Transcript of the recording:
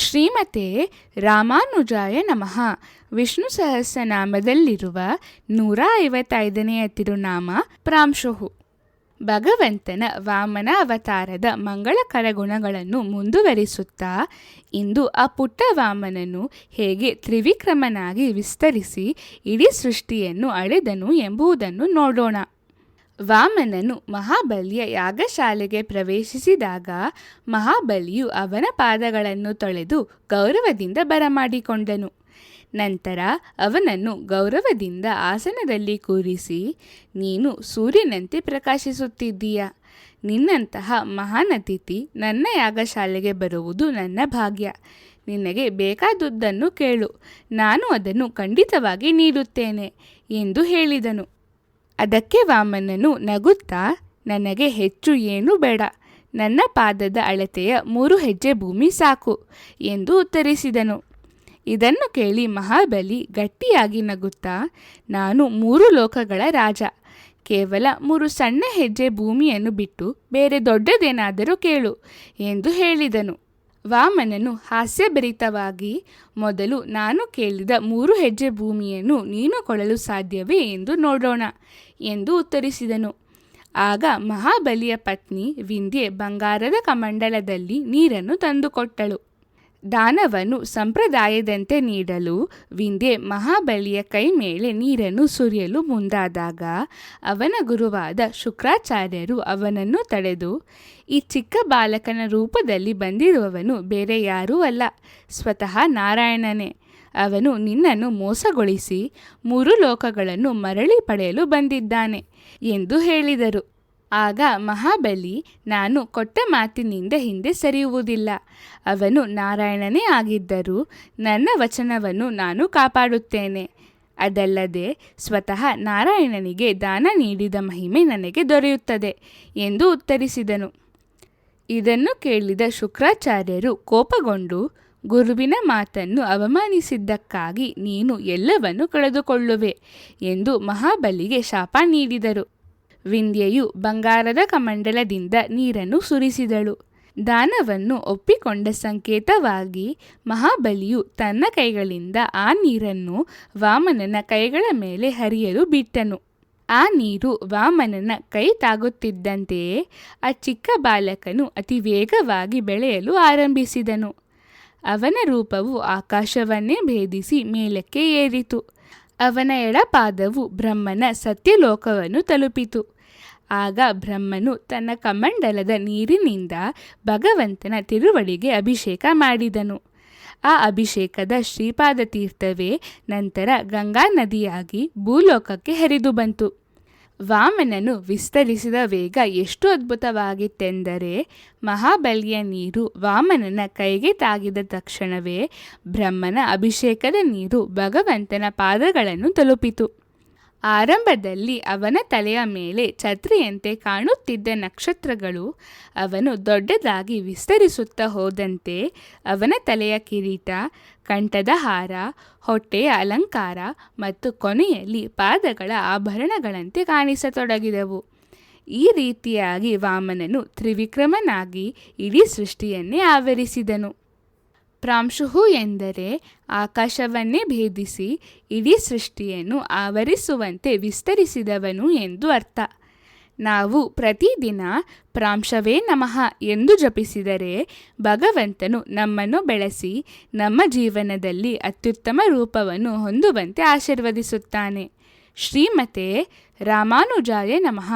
ಶ್ರೀಮತೆ ರಾಮಾನುಜಾಯ ನಮಃ. ವಿಷ್ಣು ಸಹಸ್ರನಾಮದಲ್ಲಿರುವ 155ನೆಯ ತಿರುನಾಮ ಪ್ರಾಂಶುಹು. ಭಗವಂತನ ವಾಮನ ಅವತಾರದ ಮಂಗಳಕರ ಗುಣಗಳನ್ನು ಮುಂದುವರಿಸುತ್ತಾ ಇಂದು ಆ ಪುಟ್ಟ ವಾಮನನು ಹೇಗೆ ತ್ರಿವಿಕ್ರಮನಾಗಿ ವಿಸ್ತರಿಸಿ ಇಡೀ ಸೃಷ್ಟಿಯನ್ನು ಅಳೆದನು ಎಂಬುದನ್ನು ನೋಡೋಣ. ವಾಮನನು ಮಹಾಬಲಿಯ ಯಾಗಶಾಲೆಗೆ ಪ್ರವೇಶಿಸಿದಾಗ ಮಹಾಬಲಿಯು ಅವನ ಪಾದಗಳನ್ನು ತೊಳೆದು ಗೌರವದಿಂದ ಬರಮಾಡಿಕೊಂಡನು. ನಂತರ ಅವನನ್ನು ಗೌರವದಿಂದ ಆಸನದಲ್ಲಿ ಕೂರಿಸಿ, ನೀನು ಸೂರ್ಯನಂತೆ ಪ್ರಕಾಶಿಸುತ್ತಿದ್ದೀಯ. ನಿನ್ನಂತಹ ಮಹಾನ್ ಅತಿಥಿ ನನ್ನ ಯಾಗಶಾಲೆಗೆ ಬರುವುದು ನನ್ನ ಭಾಗ್ಯ. ನಿನಗೆ ಬೇಕಾದುದನ್ನು ಕೇಳು, ನಾನು ಅದನ್ನು ಖಂಡಿತವಾಗಿ ನೀಡುತ್ತೇನೆ ಎಂದು ಹೇಳಿದನು. ಅದಕ್ಕೆ ವಾಮನನು ನಗುತ್ತಾ, ನನಗೆ ಹೆಚ್ಚು ಏನೂ ಬೇಡ, ನನ್ನ ಪಾದದ ಅಳತೆಯ 3 ಹೆಜ್ಜೆ ಭೂಮಿ ಸಾಕು ಎಂದು ಉತ್ತರಿಸಿದನು. ಇದನ್ನು ಕೇಳಿ ಮಹಾಬಲಿ ಗಟ್ಟಿಯಾಗಿ ನಗುತ್ತಾ, ನಾನು 3 ಲೋಕಗಳ ರಾಜ, ಕೇವಲ 3 ಸಣ್ಣ ಹೆಜ್ಜೆ ಭೂಮಿಯನ್ನು ಬಿಟ್ಟು ಬೇರೆ ದೊಡ್ಡದೇನಾದರೂ ಕೇಳು ಎಂದು ಹೇಳಿದನು. ವಾಮನನು ಹಾಸ್ಯಭರಿತವಾಗಿ, ಮೊದಲು ನಾನು ಕೇಳಿದ 3 ಹೆಜ್ಜೆ ಭೂಮಿಯನ್ನು ನೀನು ಕೊಡಲು ಸಾಧ್ಯವೇ ಎಂದು ನೋಡೋಣ ಎಂದು ಉತ್ತರಿಸಿದನು. ಆಗ ಮಹಾಬಲಿಯ ಪತ್ನಿ ವಿಂಧ್ಯೆ ಬಂಗಾರದ ಕಮಂಡಲದಲ್ಲಿ ನೀರನ್ನು ತಂದುಕೊಟ್ಟಳು. ದಾನವನ್ನು ಸಂಪ್ರದಾಯದಂತೆ ನೀಡಲು ವಿಂಧ್ಯೆ ಮಹಾಬಲಿಯ ಕೈ ಮೇಲೆ ನೀರನ್ನು ಸುರಿಯಲು ಮುಂದಾದಾಗ ಅವನ ಗುರುವಾದ ಶುಕ್ರಾಚಾರ್ಯರು ಅವನನ್ನು ತಡೆದು, ಈ ಚಿಕ್ಕ ಬಾಲಕನ ರೂಪದಲ್ಲಿ ಬಂದಿರುವವನು ಬೇರೆ ಯಾರೂ ಅಲ್ಲ, ಸ್ವತಃ ನಾರಾಯಣನೇ. ಅವನು ನಿನ್ನನ್ನು ಮೋಸಗೊಳಿಸಿ 3 ಲೋಕಗಳನ್ನು ಮರಳಿ ಪಡೆಯಲು ಬಂದಿದ್ದಾನೆ ಎಂದು ಹೇಳಿದರು. ಆಗ ಮಹಾಬಲಿ, ನಾನು ಕೊಟ್ಟ ಮಾತಿನಿಂದ ಹಿಂದೆ ಸರಿಯುವುದಿಲ್ಲ. ಅವನು ನಾರಾಯಣನೇ ಆಗಿದ್ದರೂ ನನ್ನ ವಚನವನ್ನು ನಾನು ಕಾಪಾಡುತ್ತೇನೆ. ಅದಲ್ಲದೆ ಸ್ವತಃ ನಾರಾಯಣನಿಗೆ ದಾನ ನೀಡಿದ ಮಹಿಮೆ ನನಗೆ ದೊರೆಯುತ್ತದೆ ಎಂದು ಉತ್ತರಿಸಿದನು. ಇದನ್ನು ಕೇಳಿದ ಶುಕ್ರಾಚಾರ್ಯರು ಕೋಪಗೊಂಡು, ಗುರುವಿನ ಮಾತನ್ನು ಅವಮಾನಿಸಿದ್ದಕ್ಕಾಗಿ ನೀನು ಎಲ್ಲವನ್ನು ಕಳೆದುಕೊಳ್ಳುವೆ ಎಂದು ಮಹಾಬಲಿಗೆ ಶಾಪ ನೀಡಿದರು. ವಿಂಧ್ಯೆಯು ಬಂಗಾರದ ಕಮಂಡಲದಿಂದ ನೀರನ್ನು ಸುರಿಸಿದಳು. ದಾನವನ್ನು ಒಪ್ಪಿಕೊಂಡ ಸಂಕೇತವಾಗಿ ಮಹಾಬಲಿಯು ತನ್ನ ಕೈಗಳಿಂದ ಆ ನೀರನ್ನು ವಾಮನನ ಕೈಗಳ ಮೇಲೆ ಹರಿಯಲು ಬಿಟ್ಟನು. ಆ ನೀರು ವಾಮನನ ಕೈ ತಾಗುತ್ತಿದ್ದಂತೆಯೇ ಆ ಚಿಕ್ಕ ಬಾಲಕನು ಅತಿ ವೇಗವಾಗಿ ಬೆಳೆಯಲು ಆರಂಭಿಸಿದನು. ಅವನ ರೂಪವು ಆಕಾಶವನ್ನೇ ಭೇದಿಸಿ ಮೇಲಕ್ಕೆ ಏರಿತು. ಅವನ ಎಡಪಾದವು ಬ್ರಹ್ಮನ ಸತ್ಯಲೋಕವನ್ನು ತಲುಪಿತು. ಆಗ ಬ್ರಹ್ಮನು ತನ್ನ ಕಮಂಡಲದ ನೀರಿನಿಂದ ಭಗವಂತನ ತಿರುವಡಿಗೆ ಅಭಿಷೇಕ ಮಾಡಿದನು. ಆ ಅಭಿಷೇಕದ ಶ್ರೀಪಾದ ತೀರ್ಥವೇ ನಂತರ ಗಂಗಾ ನದಿಯಾಗಿ ಭೂಲೋಕಕ್ಕೆ ಹರಿದು ಬಂತು. ವಾಮನನು ವಿಸ್ತರಿಸಿದ ವೇಗ ಎಷ್ಟು ಅದ್ಭುತವಾಗಿತ್ತೆಂದರೆ, ಮಹಾಬಲಿಯ ನೀರು ವಾಮನನ ಕೈಗೆ ತಾಗಿದ ತಕ್ಷಣವೇ ಬ್ರಹ್ಮನ ಅಭಿಷೇಕದ ನೀರು ಭಗವಂತನ ಪಾದಗಳನ್ನು ತಲುಪಿತು. ಆರಂಭದಲ್ಲಿ ಅವನ ತಲೆಯ ಮೇಲೆ ಛತ್ರಿಯಂತೆ ಕಾಣುತ್ತಿದ್ದ ನಕ್ಷತ್ರಗಳು ಅವನು ದೊಡ್ಡದಾಗಿ ವಿಸ್ತರಿಸುತ್ತಾ ಹೋದಂತೆ ಅವನ ತಲೆಯ ಕಿರೀಟ, ಕಂಠದ ಹಾರ, ಹೊಟ್ಟೆಯ ಅಲಂಕಾರ ಮತ್ತು ಕೊನೆಯಲ್ಲಿ ಪಾದಗಳ ಆಭರಣಗಳಂತೆ ಕಾಣಿಸತೊಡಗಿದವು. ಈ ರೀತಿಯಾಗಿ ವಾಮನನು ತ್ರಿವಿಕ್ರಮನಾಗಿ ಇಡೀ ಸೃಷ್ಟಿಯನ್ನೇ ಆವರಿಸಿದನು. ಪ್ರಾಂಶುಹು ಎಂದರೆ ಆಕಾಶವನ್ನೇ ಭೇದಿಸಿ ಇಡೀ ಸೃಷ್ಟಿಯನ್ನು ಆವರಿಸುವಂತೆ ವಿಸ್ತರಿಸಿದವನು ಎಂದು ಅರ್ಥ. ನಾವು ಪ್ರತಿದಿನ ಪ್ರಾಂಶವೇ ನಮಃ ಎಂದು ಜಪಿಸಿದರೆ ಭಗವಂತನು ನಮ್ಮನ್ನು ಬೆಳೆಸಿ ನಮ್ಮ ಜೀವನದಲ್ಲಿ ಅತ್ಯುತ್ತಮ ರೂಪವನ್ನು ಹೊಂದುವಂತೆ ಆಶೀರ್ವದಿಸುತ್ತಾನೆ. ಶ್ರೀಮತೆ ರಾಮಾನುಜಾಯ ನಮಃ.